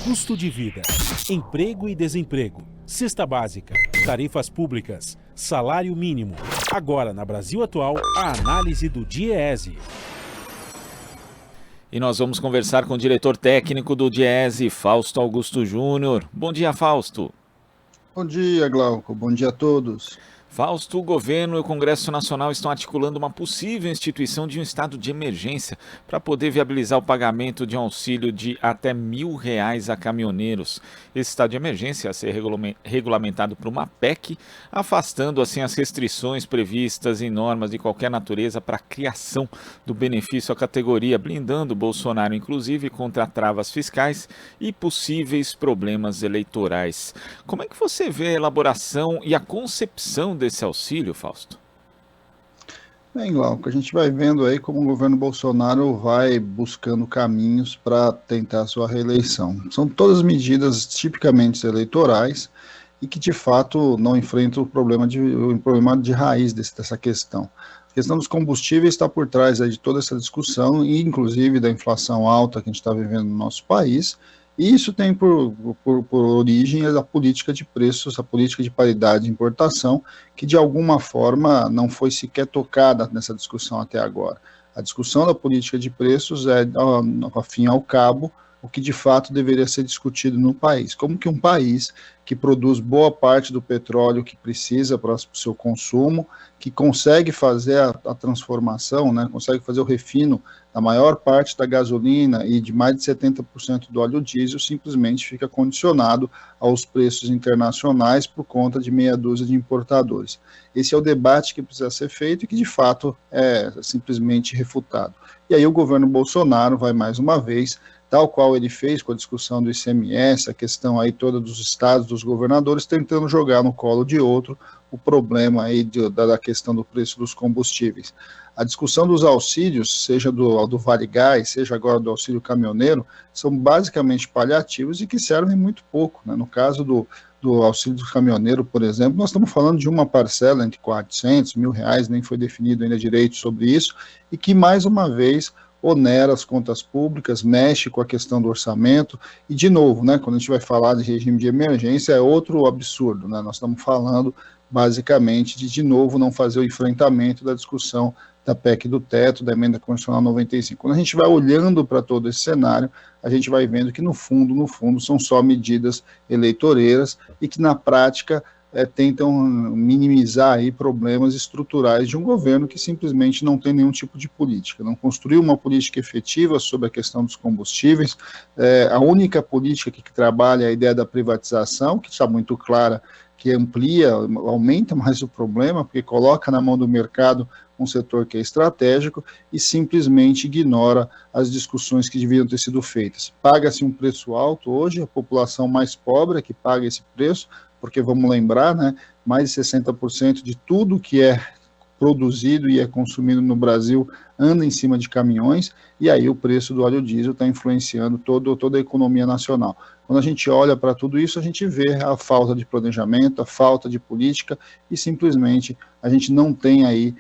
Custo de vida, emprego e desemprego, cesta básica, tarifas públicas, salário mínimo. Agora, na Brasil Atual, a análise do DIEESE. E nós vamos conversar com o diretor técnico do DIEESE, Fausto Augusto Júnior. Bom dia, Fausto. Bom dia, Glauco. Bom dia a todos. Fausto, o governo e o Congresso Nacional estão articulando uma possível instituição de um estado de emergência para poder viabilizar o pagamento de um auxílio de até R$1.000 a caminhoneiros. Esse estado de emergência a ser regulamentado por uma PEC, afastando assim as restrições previstas em normas de qualquer natureza para a criação do benefício à categoria, blindando Bolsonaro, inclusive, contra travas fiscais e possíveis problemas eleitorais. Como é que você vê a elaboração e a concepção desse auxílio, Fausto? Bem, Glauco, a gente vai vendo aí como o governo Bolsonaro vai buscando caminhos para tentar a sua reeleição. São todas medidas tipicamente eleitorais e que, de fato, não enfrentam o problema de raiz dessa questão. A questão dos combustíveis está por trás aí de toda essa discussão e, inclusive, da inflação alta que a gente está vivendo no nosso país. E isso tem por origem a política de preços, a política de paridade de importação, que de alguma forma não foi sequer tocada nessa discussão até agora. A discussão da política de preços é, ao fim e ao cabo, o que de fato deveria ser discutido no país. Como que um país que produz boa parte do petróleo que precisa para o seu consumo, que consegue fazer a transformação, né, consegue fazer o refino da maior parte da gasolina e de mais de 70% do óleo diesel, simplesmente fica condicionado aos preços internacionais por conta de meia dúzia de importadores. Esse é o debate que precisa ser feito e que de fato é simplesmente refutado. E aí o governo Bolsonaro vai mais uma vez, tal qual ele fez com a discussão do ICMS, a questão aí toda dos estados, dos governadores, tentando jogar no colo de outro o problema aí da questão do preço dos combustíveis. A discussão dos auxílios, seja do Vale Gás, seja agora do auxílio caminhoneiro, são basicamente paliativos e que servem muito pouco, né? No caso do auxílio do caminhoneiro, por exemplo, nós estamos falando de uma parcela entre R$400, R$1.000, nem foi definido ainda direito sobre isso, e que mais uma vez onera as contas públicas, mexe com a questão do orçamento, e de novo, né, quando a gente vai falar de regime de emergência, é outro absurdo, né, nós estamos falando basicamente de novo, não fazer o enfrentamento da discussão da PEC do teto, da emenda constitucional 95. Quando a gente vai olhando para todo esse cenário, a gente vai vendo que no fundo, são só medidas eleitoreiras e que na prática tentam minimizar aí problemas estruturais de um governo que simplesmente não tem nenhum tipo de política, não construiu uma política efetiva sobre a questão dos combustíveis. A única política que trabalha é a ideia da privatização, que está muito clara, que amplia, aumenta mais o problema, porque coloca na mão do mercado um setor que é estratégico e simplesmente ignora as discussões que deviam ter sido feitas. Paga-se um preço alto hoje, a população mais pobre é que paga esse preço, porque vamos lembrar, né, mais de 60% de tudo que é produzido e é consumido no Brasil anda em cima de caminhões, e aí o preço do óleo diesel está influenciando toda a economia nacional. Quando a gente olha para tudo isso, a gente vê a falta de planejamento, a falta de política, e simplesmente a gente não tem aí,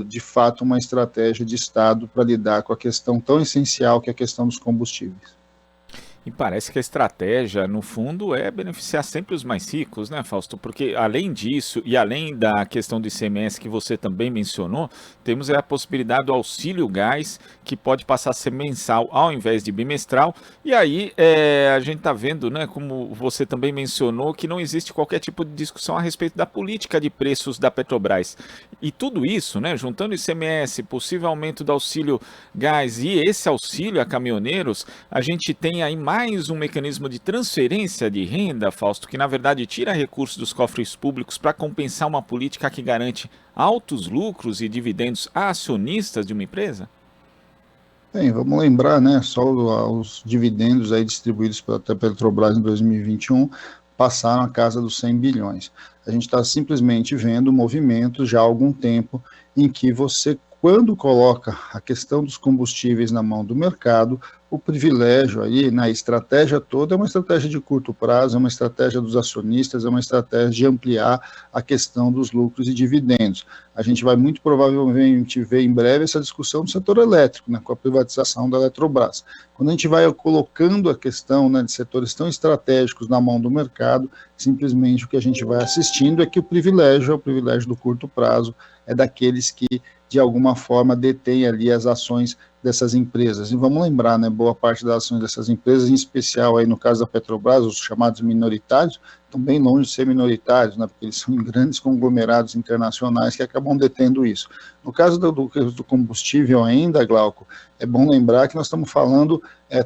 de fato, uma estratégia de Estado para lidar com a questão tão essencial que é a questão dos combustíveis. E parece que a estratégia, no fundo, é beneficiar sempre os mais ricos, né, Fausto? Porque, além disso, e além da questão do ICMS que você também mencionou, temos a possibilidade do auxílio gás, que pode passar a ser mensal ao invés de bimestral. E aí, a gente está vendo, né, como você também mencionou, que não existe qualquer tipo de discussão a respeito da política de preços da Petrobras. E tudo isso, né, juntando ICMS, possível aumento do auxílio gás e esse auxílio a caminhoneiros, a gente tem aí mais um mecanismo de transferência de renda, Fausto, que na verdade tira recursos dos cofres públicos para compensar uma política que garante altos lucros e dividendos a acionistas de uma empresa? Bem, vamos lembrar, né, só os dividendos aí distribuídos pela Petrobras em 2021 passaram a casa dos 100 bilhões. A gente está simplesmente vendo movimentos já há algum tempo em que você, quando coloca a questão dos combustíveis na mão do mercado, o privilégio aí, na estratégia toda, é uma estratégia de curto prazo, é uma estratégia dos acionistas, é uma estratégia de ampliar a questão dos lucros e dividendos. A gente vai muito provavelmente ver em breve essa discussão do setor elétrico, né, com a privatização da Eletrobras. Quando a gente vai colocando a questão, né, de setores tão estratégicos na mão do mercado, simplesmente o que a gente vai assistindo é que o privilégio é o privilégio do curto prazo, é daqueles que, de alguma forma, detêm ali as ações dessas empresas. E vamos lembrar, né, boa parte das ações dessas empresas, em especial aí no caso da Petrobras, os chamados minoritários, estão bem longe de ser minoritários, né, porque eles são grandes conglomerados internacionais que acabam detendo isso. No caso do combustível ainda, Glauco, é bom lembrar que nós estamos falando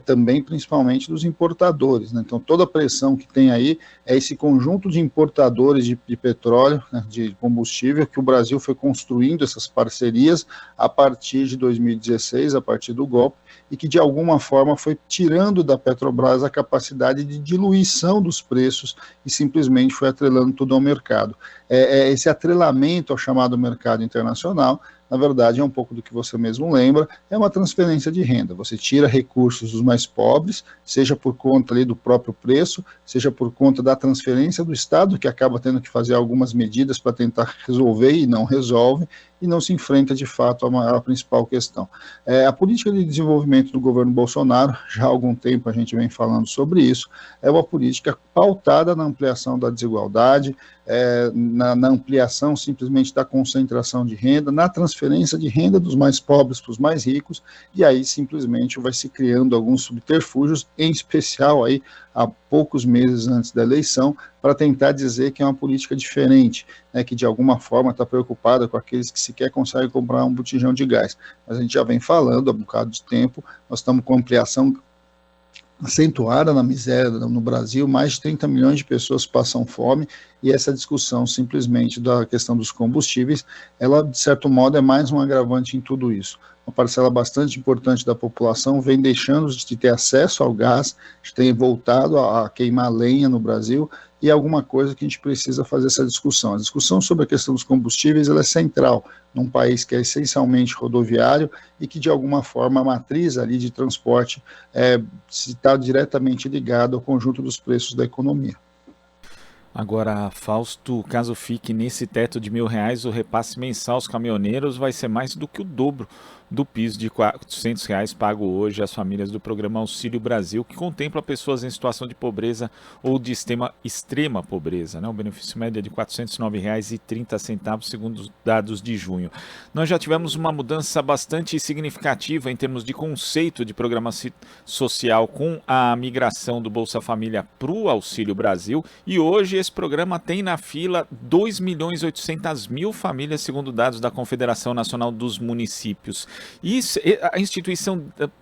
também principalmente dos importadores, né? Então toda a pressão que tem aí é esse conjunto de importadores de petróleo, né, de combustível, que o Brasil foi construindo essas parcerias a partir de 2016, a partir do golpe, e que de alguma forma foi tirando da Petrobras a capacidade de diluição dos preços e simplesmente foi atrelando tudo ao mercado. Esse atrelamento ao chamado mercado internacional, na verdade, é um pouco do que você mesmo lembra, é uma transferência de renda. Você tira recursos dos mais pobres, seja por conta ali do próprio preço, seja por conta da transferência do Estado, que acaba tendo que fazer algumas medidas para tentar resolver e não resolve, e não se enfrenta de fato a principal questão. A política de desenvolvimento do governo Bolsonaro, já há algum tempo a gente vem falando sobre isso, é uma política pautada na ampliação da desigualdade, na ampliação simplesmente da concentração de renda, na transferência de renda dos mais pobres para os mais ricos, e aí simplesmente vai se criando alguns subterfúgios, em especial aí há poucos meses antes da eleição, para tentar dizer que é uma política diferente, né, que de alguma forma está preocupada com aqueles que sequer conseguem comprar um botijão de gás. Mas a gente já vem falando há um bocado de tempo, nós estamos com ampliação acentuada na miséria no Brasil, mais de 30 milhões de pessoas passam fome, e essa discussão simplesmente da questão dos combustíveis, ela de certo modo é mais um agravante em tudo isso. Uma parcela bastante importante da população vem deixando de ter acesso ao gás, tem voltado a queimar lenha no Brasil, e é alguma coisa que a gente precisa fazer essa discussão. A discussão sobre a questão dos combustíveis ela é central num país que é essencialmente rodoviário e que, de alguma forma, a matriz ali de transporte está diretamente ligada ao conjunto dos preços da economia. Agora, Fausto, caso fique nesse teto de R$ 1.000, o repasse mensal aos caminhoneiros vai ser mais do que o dobro do piso de R$ 400 pago hoje às famílias do programa Auxílio Brasil, que contempla pessoas em situação de pobreza ou de extrema pobreza, né? O benefício médio é de R$ 409,30, segundo os dados de junho. Nós já tivemos uma mudança bastante significativa em termos de conceito de programa social com a migração do Bolsa Família para o Auxílio Brasil, e hoje esse programa tem na fila 2.800.000 famílias, segundo dados da Confederação Nacional dos Municípios. Isso, a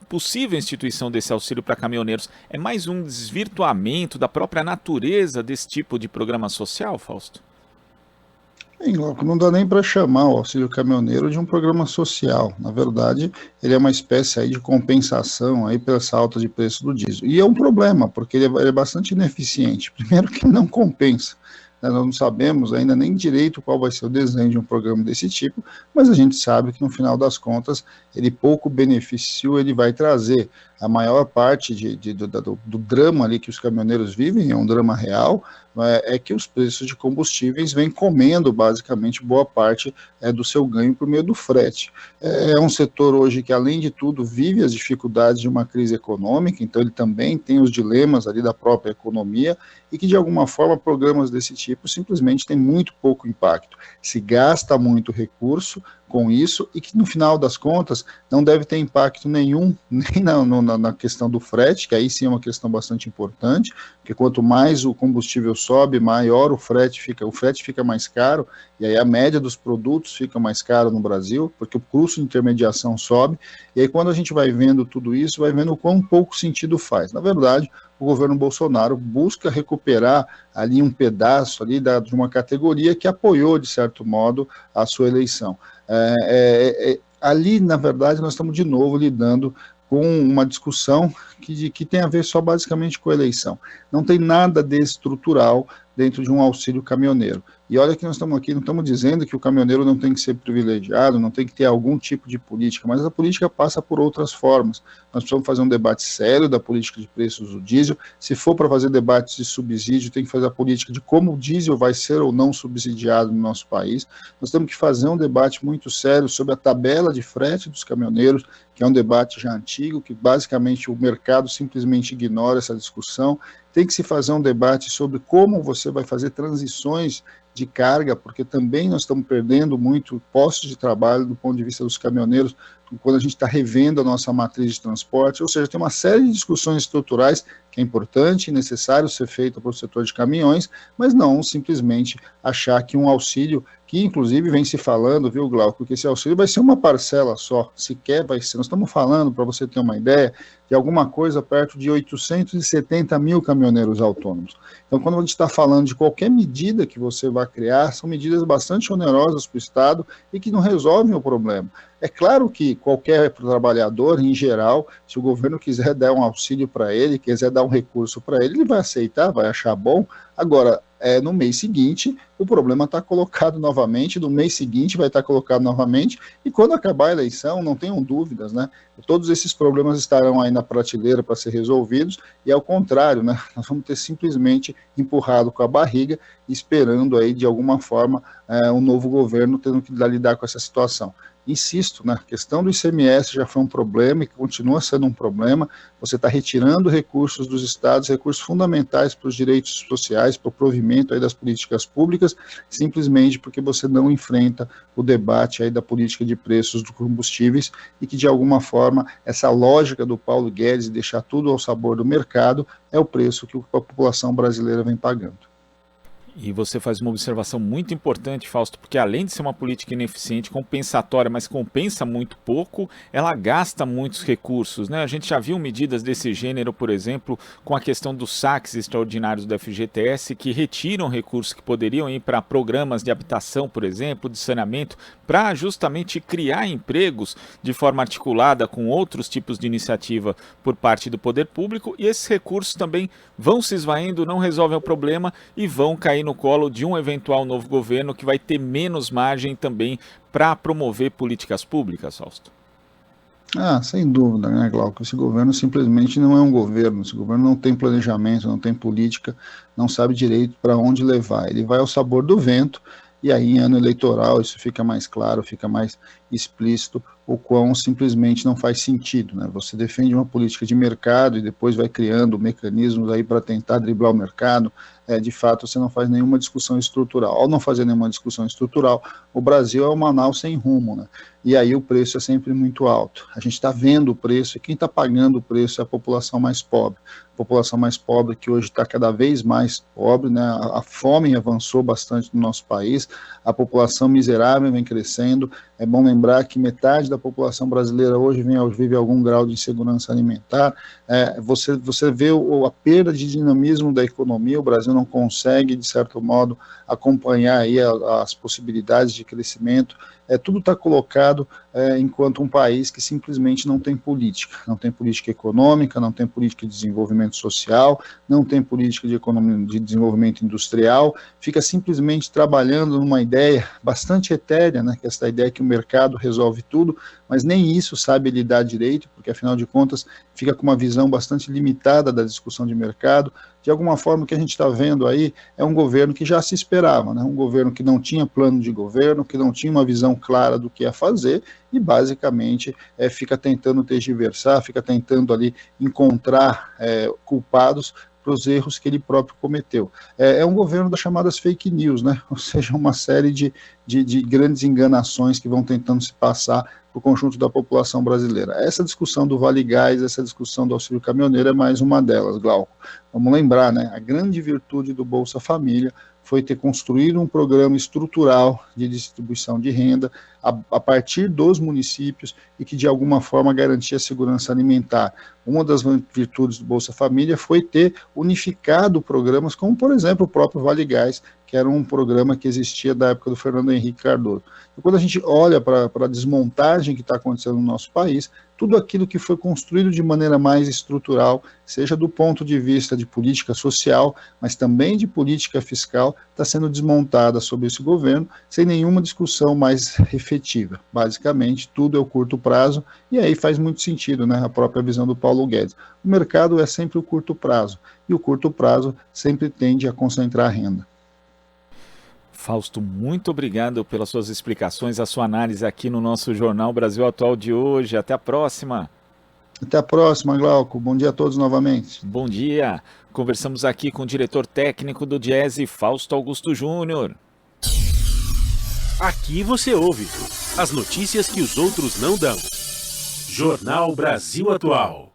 possível instituição desse auxílio para caminhoneiros é mais um desvirtuamento da própria natureza desse tipo de programa social, Fausto? Não dá nem para chamar o auxílio caminhoneiro de um programa social. Na verdade, ele é uma espécie aí de compensação aí pela essa alta de preço do diesel. E é um problema, porque ele é bastante ineficiente. Primeiro que não compensa. Nós não sabemos ainda nem direito qual vai ser o desenho de um programa desse tipo, mas a gente sabe que no final das contas, ele pouco benefício ele vai trazer. A maior parte do drama ali que os caminhoneiros vivem, é um drama real, é que os preços de combustíveis vêm comendo basicamente boa parte do seu ganho por meio do frete. É um setor hoje que, além de tudo, vive as dificuldades de uma crise econômica, então ele também tem os dilemas ali da própria economia e que, de alguma forma, programas desse tipo simplesmente têm muito pouco impacto. Se gasta muito recurso com isso e que, no final das contas, não deve ter impacto nenhum, nem na questão do frete, que aí sim é uma questão bastante importante, porque quanto mais o combustível sobe, maior o frete fica mais caro, e aí a média dos produtos fica mais caro no Brasil, porque o custo de intermediação sobe, e aí quando a gente vai vendo tudo isso, vai vendo o quão pouco sentido faz. Na verdade, o governo Bolsonaro busca recuperar ali um pedaço ali de uma categoria que apoiou, de certo modo, a sua eleição. Ali, na verdade, nós estamos de novo lidando com uma discussão que tem a ver só basicamente com a eleição. Não tem nada de estrutural, dentro de um auxílio caminhoneiro. E olha que nós estamos aqui, não estamos dizendo que o caminhoneiro não tem que ser privilegiado, não tem que ter algum tipo de política, mas a política passa por outras formas. Nós precisamos fazer um debate sério da política de preços do diesel. Se for para fazer debates de subsídio, tem que fazer a política de como o diesel vai ser ou não subsidiado no nosso país. Nós temos que fazer um debate muito sério sobre a tabela de frete dos caminhoneiros, que é um debate já antigo, que basicamente o mercado simplesmente ignora essa discussão. Tem que se fazer um debate sobre como você vai fazer transições de carga, porque também nós estamos perdendo muito postos de trabalho do ponto de vista dos caminhoneiros, quando a gente está revendo a nossa matriz de transporte, ou seja, tem uma série de discussões estruturais que é importante e necessário ser feita para o setor de caminhões, mas não simplesmente achar que um auxílio, que inclusive vem se falando, viu, Glauco, que esse auxílio vai ser uma parcela só, sequer vai ser, nós estamos falando, para você ter uma ideia, de alguma coisa perto de 870 mil caminhoneiros autônomos. Então, quando a gente está falando de qualquer medida que você vai criar, são medidas bastante onerosas para o Estado e que não resolvem o problema. É claro que qualquer trabalhador, em geral, se o governo quiser dar um auxílio para ele, quiser dar um recurso para ele vai aceitar, vai achar bom. Agora, no mês seguinte, o problema está colocado novamente, no mês seguinte vai estar colocado novamente, e quando acabar a eleição, não tenham dúvidas, né? Todos esses problemas estarão aí na prateleira para ser resolvidos, e ao contrário, né? Nós vamos ter simplesmente empurrado com a barriga, esperando aí, de alguma forma, um novo governo tendo que lidar com essa situação. Insisto, né, a questão do ICMS já foi um problema e continua sendo um problema. Você está retirando recursos dos estados, recursos fundamentais para os direitos sociais, para o provimento aí das políticas públicas, simplesmente porque você não enfrenta o debate aí da política de preços dos combustíveis e que, de alguma forma, essa lógica do Paulo Guedes de deixar tudo ao sabor do mercado é o preço que a população brasileira vem pagando. E você faz uma observação muito importante, Fausto, porque além de ser uma política ineficiente, compensatória, mas compensa muito pouco, ela gasta muitos recursos, né? A gente já viu medidas desse gênero, por exemplo, com a questão dos saques extraordinários do FGTS, que retiram recursos que poderiam ir para programas de habitação, por exemplo, de saneamento, para justamente criar empregos de forma articulada com outros tipos de iniciativa por parte do poder público, e esses recursos também vão se esvaindo, não resolvem o problema e vão cair no colo de um eventual novo governo que vai ter menos margem também para promover políticas públicas, Fausto. Sem dúvida, né, Glauco? Esse governo simplesmente não é um governo, esse governo não tem planejamento, não tem política, não sabe direito para onde levar. Ele vai ao sabor do vento, e aí em ano eleitoral isso fica mais claro, fica mais explícito, o quão simplesmente não faz sentido, né? Você defende uma política de mercado e depois vai criando mecanismos aí para tentar driblar o mercado, de fato você não faz nenhuma discussão estrutural. Ao não fazer nenhuma discussão estrutural, o Brasil é uma nau sem rumo, né? E aí o preço é sempre muito alto. A gente está vendo o preço, e quem está pagando o preço é a população mais pobre. A população mais pobre que hoje está cada vez mais pobre, né? A fome avançou bastante no nosso país, a população miserável vem crescendo. É bom lembrar que metade da população brasileira hoje vive algum grau de insegurança alimentar. Você vê a perda de dinamismo da economia, o Brasil não consegue, de certo modo, acompanhar aí as possibilidades de crescimento. Tudo está colocado enquanto um país que simplesmente não tem política econômica, não tem política de desenvolvimento social, não tem política de desenvolvimento industrial, fica simplesmente trabalhando numa ideia bastante etérea, né, que é essa ideia que o mercado resolve tudo, mas nem isso sabe lidar direito, porque afinal de contas fica com uma visão bastante limitada da discussão de mercado. De alguma forma o que a gente está vendo aí é um governo que já se esperava, né? Um governo que não tinha plano de governo, que não tinha uma visão clara do que ia fazer e basicamente fica tentando tergiversar, fica tentando ali encontrar culpados para os erros que ele próprio cometeu. É um governo das chamadas fake news, né? Ou seja, uma série de grandes enganações que vão tentando se passar para o conjunto da população brasileira. Essa discussão do Vale Gás, essa discussão do auxílio caminhoneiro é mais uma delas, Glauco. Vamos lembrar, né? A grande virtude do Bolsa Família foi ter construído um programa estrutural de distribuição de renda a partir dos municípios e que de alguma forma garantia a segurança alimentar. Uma das virtudes do Bolsa Família foi ter unificado programas como, por exemplo, o próprio Vale Gás, que era um programa que existia da época do Fernando Henrique Cardoso. E quando a gente olha para a desmontagem que está acontecendo no nosso país, tudo aquilo que foi construído de maneira mais estrutural, seja do ponto de vista de política social, mas também de política fiscal, está sendo desmontada sob esse governo, sem nenhuma discussão mais efetiva. Basicamente, tudo é o curto prazo, e aí faz muito sentido, né, a própria visão do Paulo Guedes. O mercado é sempre o curto prazo, e o curto prazo sempre tende a concentrar renda. Fausto, muito obrigado pelas suas explicações, a sua análise aqui no nosso Jornal Brasil Atual de hoje. Até a próxima. Até a próxima, Glauco. Bom dia a todos novamente. Bom dia. Conversamos aqui com o diretor técnico do Diese, Fausto Augusto Júnior. Aqui você ouve as notícias que os outros não dão. Jornal Brasil Atual.